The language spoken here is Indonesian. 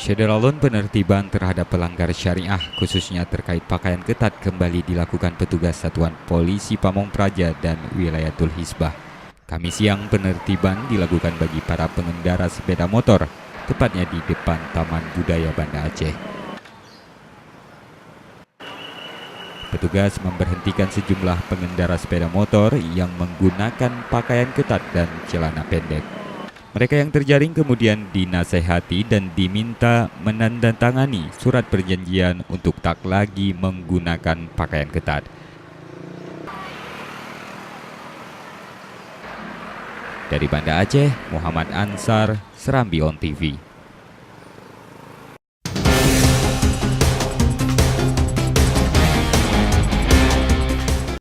Syederalun penertiban terhadap pelanggar syariah khususnya terkait pakaian ketat kembali dilakukan petugas Satuan Polisi Pamong Praja dan Wilayatul Hizbah. Kamis siang penertiban dilakukan bagi para pengendara sepeda motor, tepatnya di depan Taman Budaya Banda Aceh. Petugas memberhentikan sejumlah pengendara sepeda motor yang menggunakan pakaian ketat dan celana pendek. Mereka yang terjaring kemudian dinasehati dan diminta menandatangani surat perjanjian untuk tak lagi menggunakan pakaian ketat. Dari Banda Aceh, Muhammad Ansar, Serambi On TV.